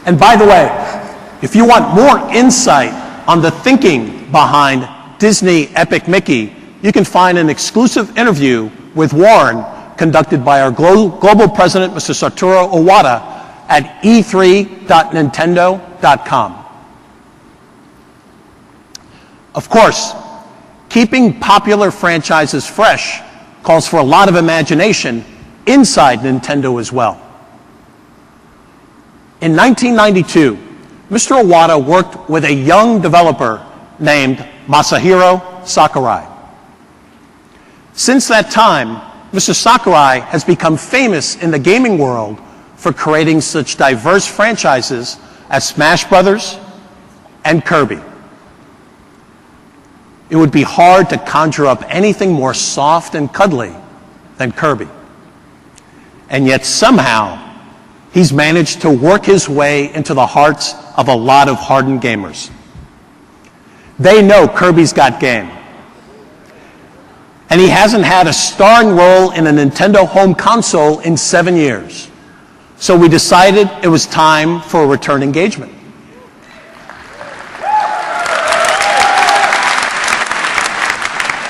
And by the way, if you want more insight on the thinking behind Disney Epic Mickey, you can find an exclusive interview with Warren conducted by our global president, Mr. Satoru Iwata, at e3.nintendo.com. Of course, keeping popular franchises fresh calls for a lot of imagination inside Nintendo as well. In 1992, Mr. Iwata worked with a young developer named Masahiro Sakurai. Since that time, Mr. Sakurai has become famous in the gaming world for creating such diverse franchises as Smash Brothers and Kirby. It would be hard to conjure up anything more soft and cuddly than Kirby. And yet somehow, he's managed to work his way into the hearts of a lot of hardened gamers. They know Kirby's got game. And he hasn't had a starring role in a Nintendo home console in 7 years. So we decided it was time for a return engagement.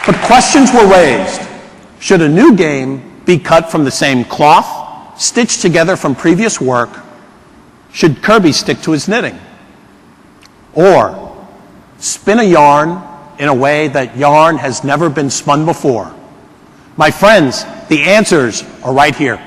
But questions were raised. Should a new game be cut from the same cloth, stitched together from previous work? Should Kirby stick to his knitting? Or spin a yarn in a way that yarn has never been spun before? My friends, the answers are right here.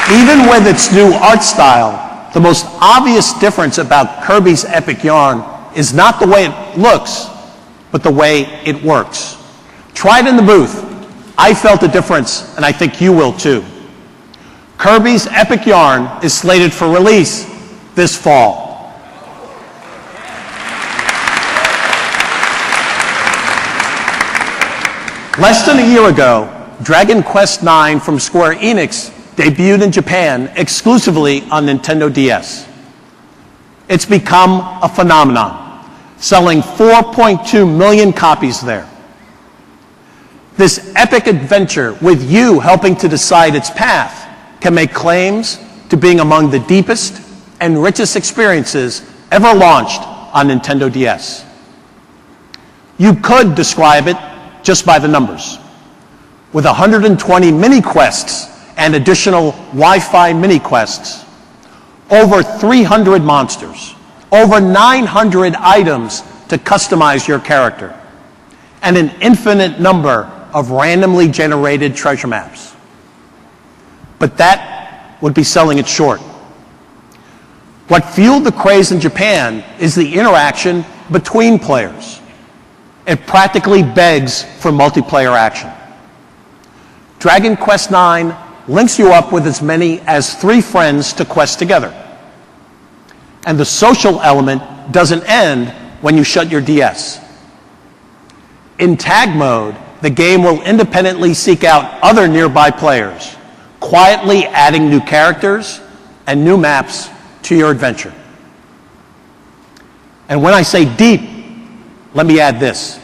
Even with its new art style, the most obvious difference about Kirby's Epic Yarn is not the way it looks, but the way it works. Try it in the booth. I felt a difference, and I think you will too. Kirby's Epic Yarn is slated for release this fall. Less than a year ago, Dragon Quest IX from Square Enix debuted in Japan exclusively on Nintendo DS. It's become a phenomenon, selling 4.2 million copies there. This epic adventure, with you helping to decide its path, can make claims to being among the deepest and richest experiences ever launched on Nintendo DS. You could describe it just by the numbers. With 120 mini-quests and additional Wi-Fi mini-quests, over 300 monsters, over 900 items to customize your character, and an infinite number of randomly generated treasure maps. But that would be selling it short. What fueled the craze in Japan is the interaction between players. It practically begs for multiplayer action. Dragon Quest IX links you up with as many as 3 friends to quest together. And the social element doesn't end when you shut your DS. In tag mode, the game will independently seek out other nearby players, quietly adding new characters and new maps to your adventure. And when I say deep, let me add this.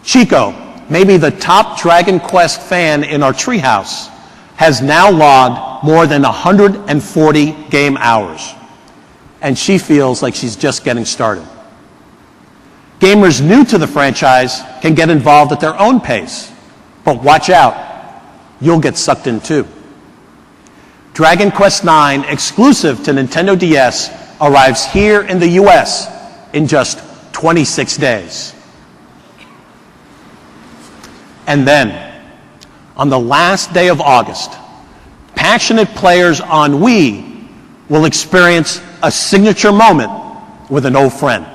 Chico, maybe the top Dragon Quest fan in our treehouse, has now logged more than 140 game hours, and she feels like she's just getting started. Gamers new to the franchise can get involved at their own pace, but watch out, you'll get sucked in too. Dragon Quest IX, exclusive to Nintendo DS, arrives here in the US in just 26 days. And then, on the last day of August, passionate players on Wii will experience a signature moment with an old friend.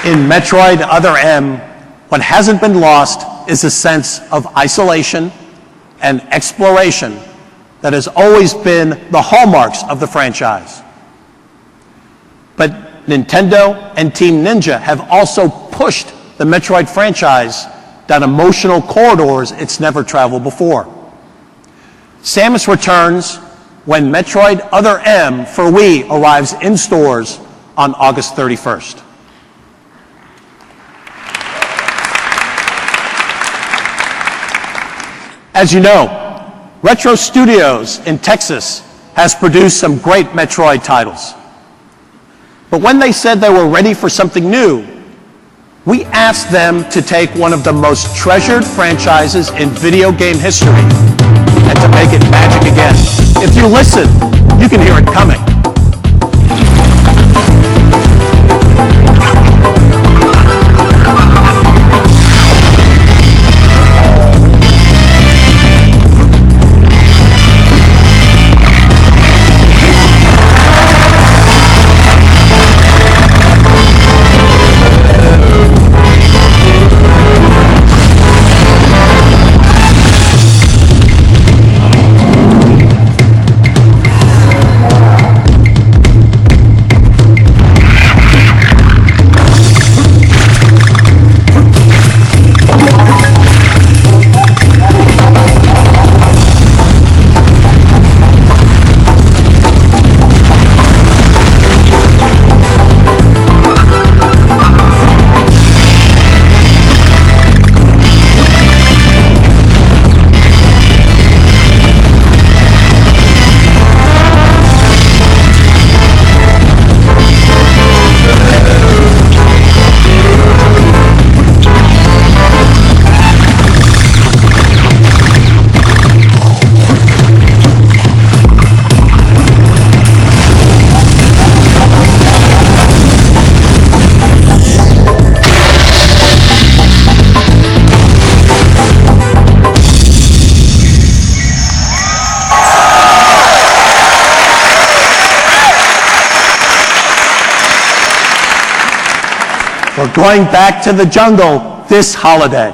In Metroid Other M, what hasn't been lost is a sense of isolation and exploration that has always been the hallmarks of the franchise. But Nintendo and Team Ninja have also pushed the Metroid franchise down emotional corridors it's never traveled before. Samus returns when Metroid Other M for Wii arrives in stores on August 31st. As you know, Retro Studios in Texas has produced some great Metroid titles. But when they said they were ready for something new, we asked them to take one of the most treasured franchises in video game history and to make it magic again. If you listen, you can hear it coming. We're going back to the jungle this holiday.